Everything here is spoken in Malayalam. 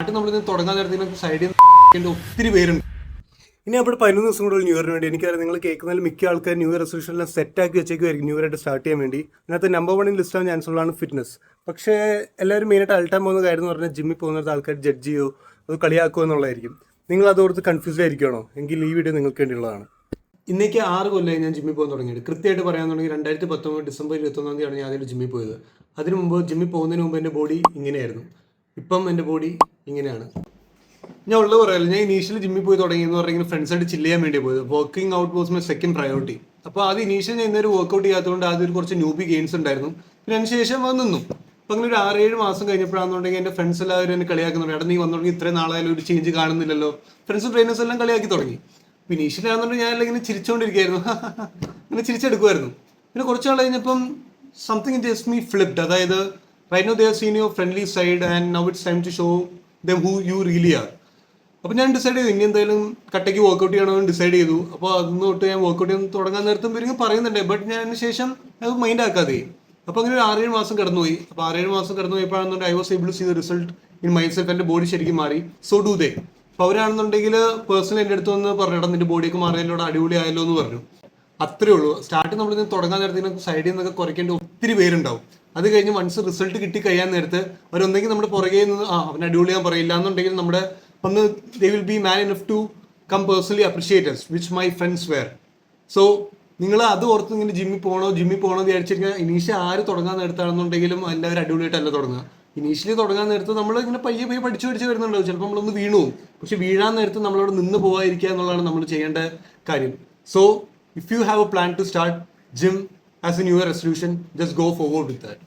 സ്റ്റാർട്ട് നമ്മളിത് തുടങ്ങാൻ നേരത്തിന് സൈഡിൽ ഒത്തിരി പേരുണ്ട്. ഇനി അപ്പോൾ 11 ദിവസം കൂടെ ന്യൂ ഇയറിന് വേണ്ടി എനിക്കറിയാം നിങ്ങൾ കേൾക്കുന്നതിൽ മിക്ക ആൾക്കാർ ന്യൂ ഇയർ റെസൊല്യൂഷനെല്ലാം സെറ്റാക്കി വെച്ചേക്കുമായിരിക്കും ന്യൂ ഇയർ ആയിട്ട് സ്റ്റാർട്ട് ചെയ്യാൻ വേണ്ടി. അതിനകത്ത് നമ്പർ 1 ലിസ്റ്റ് ആവാൻ ചാൻസ് ഉള്ളതാണ് ഫിറ്റ്നസ്. പക്ഷേ എല്ലാവരും മെയിനായിട്ട് അൾട്ടാൻ പോകുന്ന കാര്യം എന്ന് പറഞ്ഞാൽ ജിമ്മിൽ പോകുന്നത് ആൾക്കാർ ജഡ്ജ് ചെയ്യോ അത് കളിയാക്കുമോ എന്നുള്ളതായിരിക്കും. നിങ്ങൾ അതോർത്ത് കൺഫ്യൂസ്ഡ് ആയിരിക്കണോ? എങ്കിൽ ഈ വീഡിയോ നിങ്ങൾക്ക് വേണ്ടിയുള്ളതാണ്. ഇന്നേക്ക് 6 കൊല്ലമായി ഞാൻ ജിമ്മിൽ പോകാൻ തുടങ്ങിയിട്ട്. കൃത്യമായിട്ട് പറയാന്നുണ്ടെങ്കിൽ 2019 ഡിസംബർ 21 ഞാൻ അതിൽ ജിമ്മിൽ പോയത്. അതിന് മുമ്പ് ജിമ്മിൽ പോകുന്നതിന് മുമ്പ് എൻ്റെ ബോഡി ഇങ്ങനെയായിരുന്നു. ഇപ്പം എൻ്റെ ബോഡി ഇങ്ങനെയാണ്. ഞാൻ ഉള്ളത് പറയാമല്ലോ, ഞാൻ ഇനീഷ്യലി ജിമ്മിൽ പോയി തുടങ്ങിയെന്ന് പറഞ്ഞെങ്കിൽ ഫ്രണ്ട്സായിട്ട് ചില്ല് ചെയ്യാൻ വേണ്ടി പോയത്. Working out was my second priority. അപ്പോൾ അത് ഇനീഷ്യൽ ഞാൻ ഇന്നൊരു വർക്കൗട്ട് ചെയ്യാത്തതുകൊണ്ട് ആദ്യം കുറച്ച് ന്യൂബി ഗെയിംസ് ഉണ്ടായിരുന്നു. പിന്നെ അതിന് ശേഷം അത് നിന്നു. അപ്പോൾ അങ്ങനെ ഒരു 6-7 മാസം കഴിഞ്ഞപ്പോഴാണെന്നുണ്ടെങ്കിൽ എൻ്റെ ഫ്രണ്ട്സ് എല്ലാവരും എന്നെ കളിയാക്കുന്നുണ്ട്. എടാ നീ വന്നു തുടങ്ങി ഇത്രയും നാളായാലും ഒരു ചേഞ്ച് കാണുന്നില്ലല്ലോ. ഫ്രണ്ട്സും ട്രെയിനേഴ്സ് എല്ലാം കളിയാക്കി തുടങ്ങി. അപ്പോൾ ഇനീഷ്യലി ആണെന്നുണ്ടെങ്കിൽ ഞാൻ ഇങ്ങനെ ചിരിച്ചുകൊണ്ടിരിക്കുകയായിരുന്നു, അങ്ങനെ ചിരിച്ചെടുക്കുമായിരുന്നു. പിന്നെ കുറച്ച് നാൾ കഴിഞ്ഞപ്പം സംതിങ് ജസ്റ്റ് മീ ഫ്ലിപ്ഡ്. അതായത് right now they have seen your friendly side and now it's time to show them who you really are. അപ്പോൾ ഞാൻ ഡിസൈഡ് ചെയ്തു ഇനി എന്തായാലും കട്ടയ്ക്ക് വർക്കൗട്ട് ചെയ്യണമെന്ന് ഡിസൈഡ് ചെയ്തു. അപ്പോൾ അന്ന് തൊട്ട് ഞാൻ വർക്കൗട്ട് ചെയ്യാൻ തുടങ്ങാൻ നേരത്തും ഇവരിങ്ങനെ പറയുന്നുണ്ട്. ബട്ട് ഞാൻ അതിന് ശേഷം അത് മൈൻഡ് ആക്കാതെ. അപ്പോൾ അങ്ങനെ ഒരു 6-7 മാസം കടന്നുപോയി. അപ്പോൾ 6-7 മാസം കടന്നു പോയപ്പോഴാണെന്നുണ്ടെങ്കിൽ I was able to see the result in myself. എൻ്റെ ബോഡി ശരിക്കും മാറി. So do they. അപ്പോൾ അവരാണെന്നുണ്ടെങ്കിൽ പേഴ്സണലി എൻ്റെ അടുത്ത് വന്ന് പറഞ്ഞു, എടാ നിന്റെ ബോഡിയൊക്കെ മാറിയല്ലോ, അടിപൊളി ആയല്ലോ എന്ന് പറഞ്ഞു. അത്രേ ഉള്ളൂ. സ്റ്റാർട്ട് നമ്മളിത് തുടങ്ങാൻ നേരത്തിന് സൈഡിൽ നിന്നൊക്കെ കുറയ്ക്കേണ്ട ഒത്തിരി പേരുണ്ടാവും. അത് കഴിഞ്ഞ് വൺസ് റിസൾട്ട് കിട്ടി കഴിയാൻ നേരത്ത് അവരൊന്നെങ്കിൽ നമ്മുടെ പുറകെ നിന്ന് അവൻ അടിപൊളിയാൻ പറയില്ല എന്നുണ്ടെങ്കിൽ നമ്മുടെ ഒന്ന് they will be man enough to come personally appreciate us, which my friends were. So നിങ്ങൾ അത് ഓർത്ത് ഇങ്ങനെ ജിമ്മിൽ പോകണോ എന്ന് വിചാരിച്ചിരിക്കുക. ഇനീഷ്യൽ ആര് തുടങ്ങാൻ നേരത്താണെന്നുണ്ടെങ്കിലും എല്ലാവരും അടിപൊളിയായിട്ടല്ല തുടങ്ങുക. ഇനീഷ്യലി തുടങ്ങാൻ നേരത്ത് നമ്മൾ ഇങ്ങനെ പയ്യെ പഠിച്ചു വരുന്നുണ്ടാവും. ചിലപ്പോൾ നമ്മളൊന്ന് വീണു പോകും. പക്ഷെ വീഴാൻ നേരത്ത് നമ്മളവിടെ നിന്ന് പോകാതിരിക്കുക എന്നുള്ളതാണ് നമ്മൾ ചെയ്യേണ്ട കാര്യം. So if you have a plan to start gym as a new year resolution, just go forward with that.